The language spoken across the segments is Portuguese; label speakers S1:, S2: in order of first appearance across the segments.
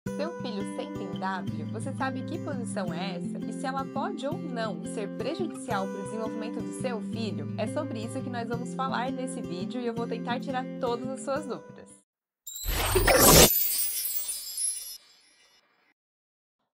S1: Seu filho senta em W? Você sabe que posição é essa e se ela pode ou não ser prejudicial para o desenvolvimento do seu filho? É sobre isso que nós vamos falar nesse vídeo e eu vou tentar tirar todas as suas dúvidas.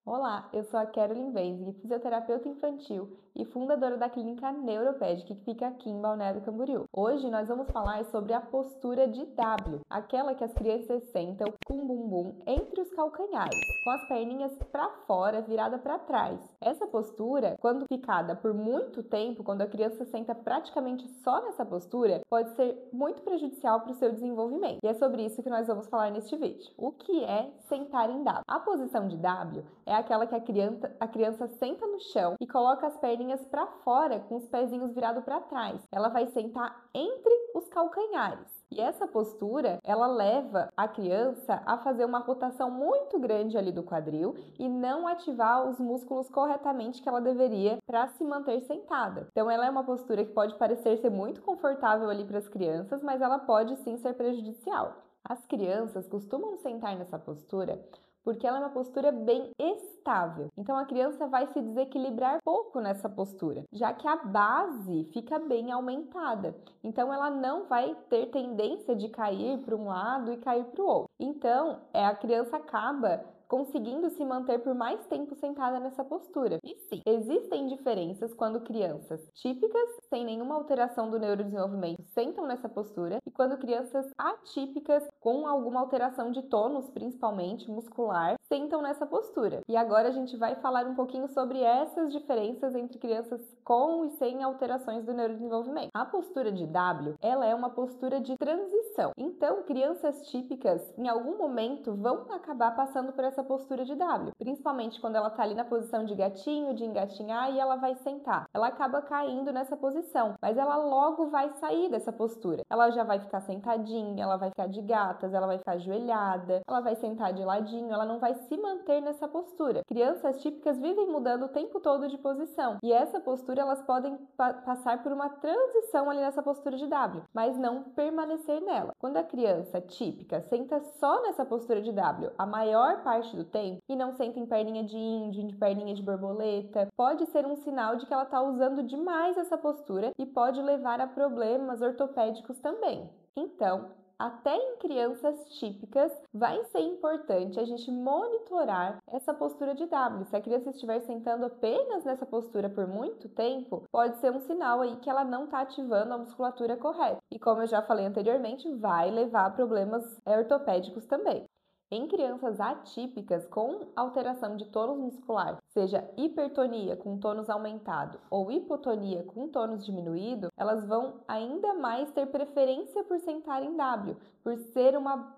S1: Olá, eu sou a Carolyn Wenzig, fisioterapeuta infantil e fundadora da clínica Neuropedic, que fica aqui em Balneário Camboriú. Hoje nós vamos falar sobre a postura de W, aquela que as crianças sentam com o bumbum entre os calcanhares, com as perninhas para fora, virada para trás. Essa postura, quando ficada por muito tempo, quando a criança senta praticamente só nessa postura, pode ser muito prejudicial para o seu desenvolvimento. E é sobre isso que nós vamos falar neste vídeo. O que é sentar em W? A posição de W é aquela que a criança senta no chão e coloca as perninhas para fora com os pezinhos virados para trás. Ela vai sentar entre os calcanhares. E essa postura, ela leva a criança a fazer uma rotação muito grande ali do quadril e não ativar os músculos corretamente que ela deveria para se manter sentada. Então, ela é uma postura que pode parecer ser muito confortável ali para as crianças, mas ela pode sim ser prejudicial. As crianças costumam sentar nessa postura porque ela é uma postura bem estável. Então, a criança vai se desequilibrar pouco nessa postura, já que a base fica bem aumentada. Então, ela não vai ter tendência de cair para um lado e cair para o outro. Então, a criança acaba conseguindo se manter por mais tempo sentada nessa postura. E sim, existem diferenças quando crianças típicas, sem nenhuma alteração do neurodesenvolvimento, sentam nessa postura e quando crianças atípicas, com alguma alteração de tônus, principalmente muscular, sentam nessa postura. E agora a gente vai falar um pouquinho sobre essas diferenças entre crianças com e sem alterações do neurodesenvolvimento. A postura de W, ela é uma postura de transição. Então, crianças típicas, em algum momento, vão acabar passando por essa postura de W, principalmente quando ela está ali na posição de gatinho, de engatinhar e ela vai sentar. Ela acaba caindo nessa posição, mas ela logo vai sair dessa postura. Ela já vai ficar sentadinha, ela vai ficar de gatas, ela vai ficar ajoelhada, ela vai sentar de ladinho, ela não vai se manter nessa postura. Crianças típicas vivem mudando o tempo todo de posição e essa postura elas podem passar por uma transição ali nessa postura de W, mas não permanecer nela. Quando a criança típica senta só nessa postura de W a maior parte do tempo e não senta em perninha de índio, de perninha de borboleta, pode ser um sinal de que ela está usando demais essa postura e pode levar a problemas ortopédicos também. Então, até em crianças típicas, vai ser importante a gente monitorar essa postura de W. Se a criança estiver sentando apenas nessa postura por muito tempo, pode ser um sinal aí que ela não está ativando a musculatura correta. E como eu já falei anteriormente, vai levar a problemas ortopédicos também. Em crianças atípicas com alteração de tônus muscular, seja hipertonia com tônus aumentado ou hipotonia com tônus diminuído, elas vão ainda mais ter preferência por sentar em W, por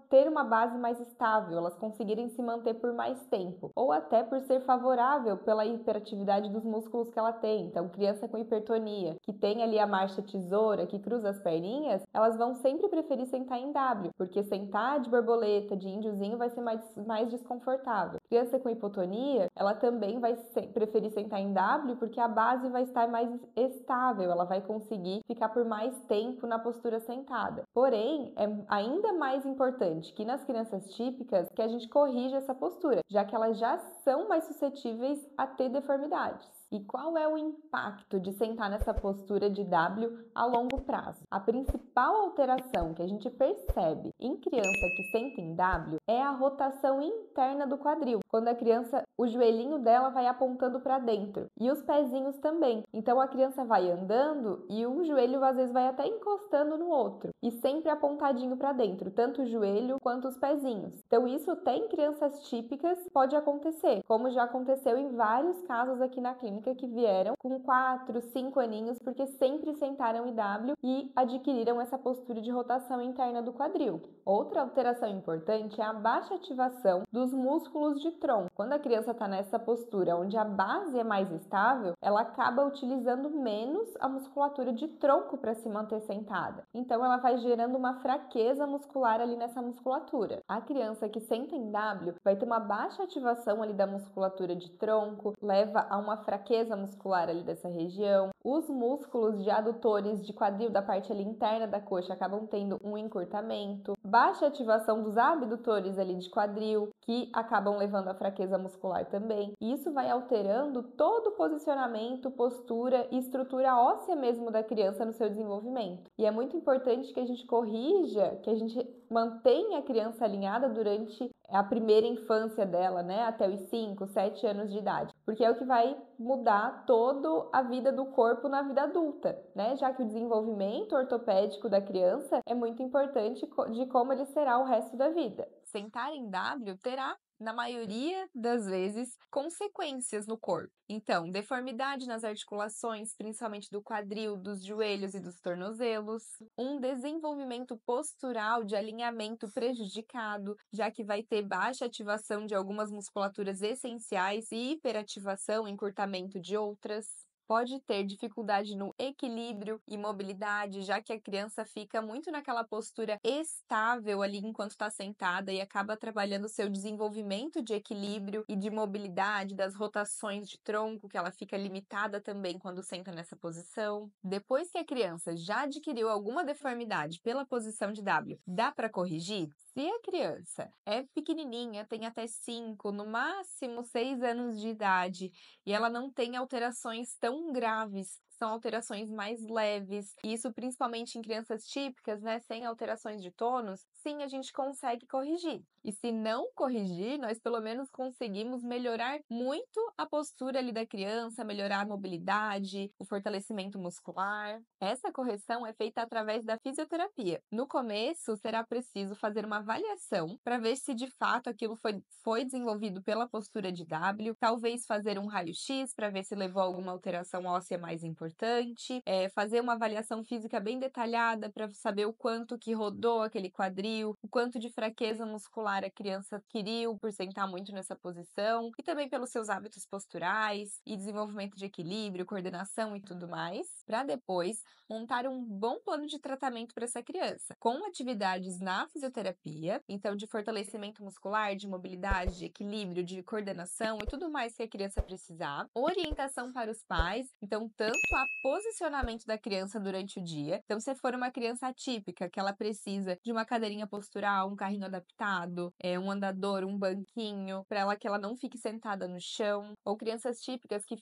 S1: ter uma base mais estável, elas conseguirem se manter por mais tempo, ou até por ser favorável pela hiperatividade dos músculos que ela tem. Então, criança com hipertonia, que tem ali a marcha tesoura, que cruza as perninhas, elas vão sempre preferir sentar em W, porque sentar de borboleta, de índiozinho, vai ser mais desconfortável. Criança com hipotonia, ela também vai preferir sentar em W porque a base vai estar mais estável, ela vai conseguir ficar por mais tempo na postura sentada. Porém, é ainda mais importante que nas crianças típicas que a gente corrija essa postura, já que elas já são mais suscetíveis a ter deformidades. E qual é o impacto de sentar nessa postura de W a longo prazo? A principal alteração que a gente percebe em criança que senta em W é a rotação interna do quadril. Quando a criança, o joelhinho dela vai apontando para dentro e os pezinhos também. Então a criança vai andando e um joelho às vezes vai até encostando no outro e sempre apontadinho para dentro, tanto o joelho quanto os pezinhos. Então isso até em crianças típicas pode acontecer, como já aconteceu em vários casos aqui na clínica que vieram com 4, 5 aninhos porque sempre sentaram em W e adquiriram essa postura de rotação interna do quadril. Outra alteração importante é a baixa ativação dos músculos de tronco. Quando a criança está nessa postura onde a base é mais estável, ela acaba utilizando menos a musculatura de tronco para se manter sentada. Então ela vai gerando uma fraqueza muscular ali nessa musculatura. A criança que senta em W vai ter uma baixa ativação ali da musculatura de tronco, leva a uma fraqueza fraqueza muscular ali dessa região. Os músculos de adutores de quadril da parte ali interna da coxa acabam tendo um encurtamento. Baixa ativação dos abdutores ali de quadril, que acabam levando à fraqueza muscular também. E isso vai alterando todo o posicionamento, postura e estrutura óssea mesmo da criança no seu desenvolvimento. E é muito importante que a gente corrija, que a gente mantenha a criança alinhada durante a primeira infância dela, né, até os 5, 7 anos de idade, porque é o que vai mudar toda a vida do corpo na vida adulta, né, já que o desenvolvimento ortopédico da criança é muito importante de como ele será o resto da vida. Sentar em W terá, na maioria das vezes, consequências no corpo. Então, deformidade nas articulações, principalmente do quadril, dos joelhos e dos tornozelos, um desenvolvimento postural de alinhamento prejudicado, já que vai ter baixa ativação de algumas musculaturas essenciais e hiperativação, encurtamento de outras. Pode ter dificuldade no equilíbrio e mobilidade, já que a criança fica muito naquela postura estável ali enquanto está sentada e acaba trabalhando seu desenvolvimento de equilíbrio e de mobilidade, das rotações de tronco, que ela fica limitada também quando senta nessa posição. Depois que a criança já adquiriu alguma deformidade pela posição de W, dá para corrigir? Se a criança é pequenininha, tem até 5, no máximo 6 anos de idade, e ela não tem alterações tão graves, são alterações mais leves, e isso principalmente em crianças típicas, né, sem alterações de tônus, sim, a gente consegue corrigir. E se não corrigir, nós pelo menos conseguimos melhorar muito a postura ali da criança, melhorar a mobilidade, o fortalecimento muscular. Essa correção é feita através da fisioterapia. No começo, será preciso fazer uma avaliação para ver se de fato aquilo foi desenvolvido pela postura de W, talvez fazer um raio-x para ver se levou a alguma alteração óssea mais importante, fazer uma avaliação física bem detalhada para saber o quanto que rodou aquele quadril, o quanto de fraqueza muscular a criança adquiriu por sentar muito nessa posição, e também pelos seus hábitos posturais e desenvolvimento de equilíbrio, coordenação e tudo mais, para depois montar um bom plano de tratamento para essa criança, com atividades na fisioterapia, então de fortalecimento muscular, de mobilidade, de equilíbrio, de coordenação e tudo mais que a criança precisar, orientação para os pais, então tanto a posicionamento da criança durante o dia, então se for uma criança atípica, que ela precisa de uma cadeirinha postural, um carrinho adaptado, um andador, um banquinho, para ela que ela não fique sentada no chão, ou crianças típicas que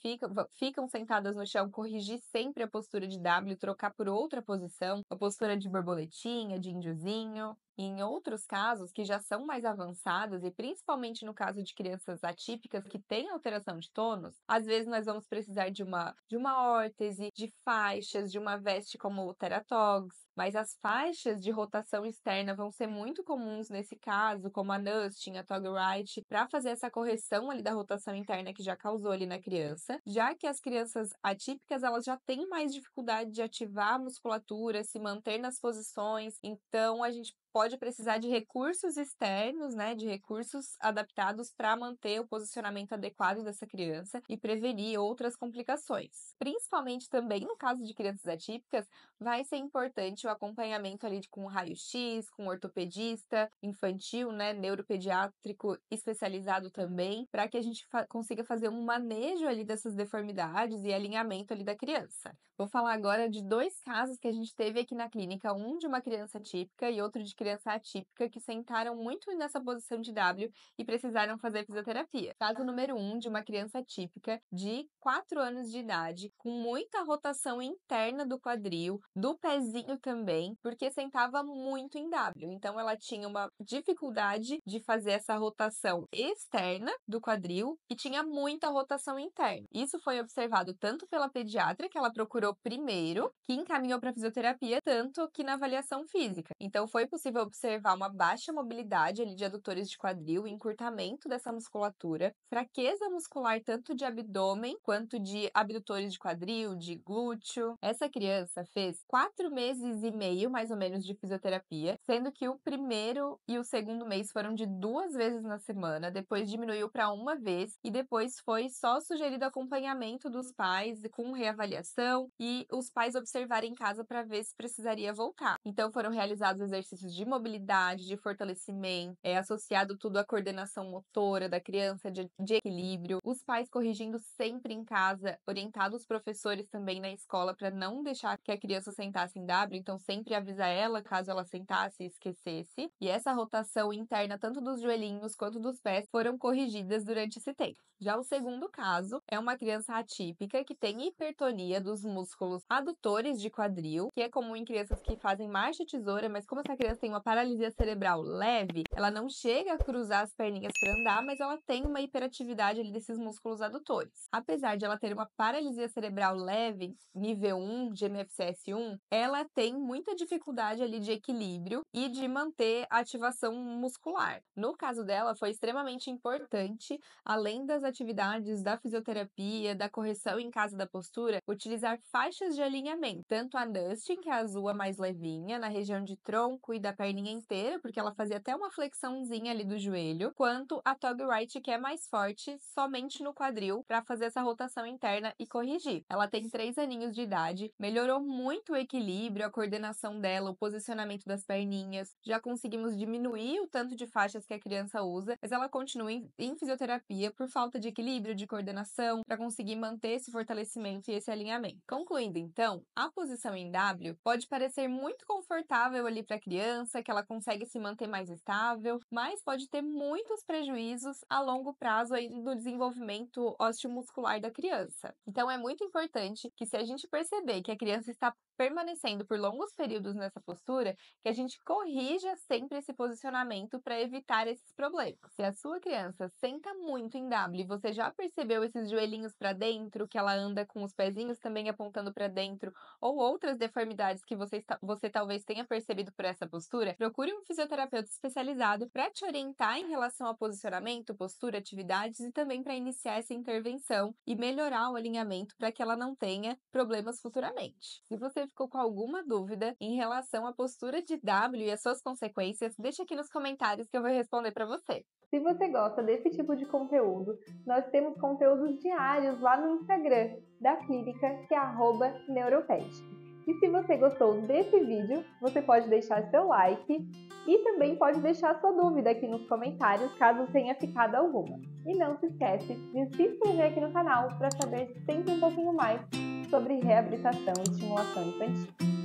S1: ficam sentadas no chão, corrigir sempre a postura de W, trocar por outra posição, a postura de borboletinha, de índiozinho. E em outros casos que já são mais avançados, e principalmente no caso de crianças atípicas que têm alteração de tônus, às vezes nós vamos precisar de uma órtese, de faixas, de uma veste como o Teratogs, mas as faixas de rotação externa vão ser muito comuns nesse caso, como a Nustin, a Tog Right, para fazer essa correção ali da rotação interna que já causou ali na criança, já que as crianças atípicas elas já têm mais dificuldade de ativar a musculatura, se manter nas posições, então a gente pode precisar de recursos externos, né, de recursos adaptados para manter o posicionamento adequado dessa criança e prevenir outras complicações. Principalmente também no caso de crianças atípicas, vai ser importante o acompanhamento ali com raio-x, com ortopedista infantil, né, neuropediátrico especializado também, para que a gente consiga fazer um manejo ali dessas deformidades e alinhamento ali da criança. Vou falar agora de 2 casos que a gente teve aqui na clínica, um de uma criança típica e outro de criança atípica, que sentaram muito nessa posição de W e precisaram fazer fisioterapia. Caso número 1, de uma criança típica de 4 anos de idade, com muita rotação interna do quadril, do pezinho também, porque sentava muito em W. Então, ela tinha uma dificuldade de fazer essa rotação externa do quadril e tinha muita rotação interna. Isso foi observado tanto pela pediatra, que ela procurou primeiro, que encaminhou para fisioterapia, tanto que na avaliação física. Então, foi possível observar uma baixa mobilidade ali de adutores de quadril, encurtamento dessa musculatura, fraqueza muscular tanto de abdômen quanto de abdutores de quadril, de glúteo. Essa criança fez 4 meses meses e meio, mais ou menos, de fisioterapia, sendo que o primeiro e o segundo mês foram de 2 vezes na semana, depois diminuiu para uma vez e depois foi só sugerido acompanhamento dos pais com reavaliação e os pais observarem em casa para ver se precisaria voltar. Então foram realizados exercícios de mobilidade, de fortalecimento, associado tudo à coordenação motora da criança, de equilíbrio, os pais corrigindo sempre em casa, orientado os professores também na escola para não deixar que a criança sentasse em W, então sempre avisar ela caso ela sentasse e esquecesse. E essa rotação interna, tanto dos joelhinhos quanto dos pés, foram corrigidas durante esse tempo. Já o segundo caso é uma criança atípica que tem hipertonia dos músculos adutores de quadril, que é comum em crianças que fazem marcha tesoura, mas como essa criança tem uma paralisia cerebral leve, ela não chega a cruzar as perninhas para andar, mas ela tem uma hiperatividade ali desses músculos adutores. Apesar de ela ter uma paralisia cerebral leve, nível 1, GMFCS1, ela tem muita dificuldade ali de equilíbrio e de manter a ativação muscular. No caso dela, foi extremamente importante, além das atividades da fisioterapia, da correção em casa da postura, utilizar faixas de alinhamento, tanto a Nustin, que é a azul mais levinha, na região de tronco e da perninha inteira, porque ela fazia até uma flexãozinha ali do joelho, quanto a Tog Right, que é mais forte somente no quadril, para fazer essa rotação interna e corrigir. Ela tem 3 aninhos de idade, melhorou muito o equilíbrio, a coordenação dela, o posicionamento das perninhas, já conseguimos diminuir o tanto de faixas que a criança usa, mas ela continua em fisioterapia por falta de equilíbrio, de coordenação, para conseguir manter esse fortalecimento e esse alinhamento. Concluindo, então, a posição em W pode parecer muito confortável ali para a criança, que ela consegue se manter mais estável, mas pode ter muitos prejuízos a longo prazo aí no desenvolvimento osteomuscular da criança. Então, é muito importante que, se a gente perceber que a criança está permanecendo por longos períodos nessa postura, que a gente corrija sempre esse posicionamento para evitar esses problemas. Se a sua criança senta muito em W e você já percebeu esses joelhinhos para dentro, que ela anda com os pezinhos também apontando para dentro, ou outras deformidades que você talvez tenha percebido por essa postura, procure um fisioterapeuta especializado para te orientar em relação ao posicionamento, postura, atividades e também para iniciar essa intervenção e melhorar o alinhamento para que ela não tenha problemas futuramente. Se você ficou com alguma dúvida em relação à postura de W e as suas consequências, deixa aqui nos comentários que eu vou responder para você.
S2: Se você gosta desse tipo de conteúdo, nós temos conteúdos diários lá no Instagram da clínica, que é @neuroped. E se você gostou desse vídeo, você pode deixar seu like e também pode deixar sua dúvida aqui nos comentários, caso tenha ficado alguma. E não se esquece de se inscrever aqui no canal para saber sempre um pouquinho mais sobre reabilitação e estimulação infantil.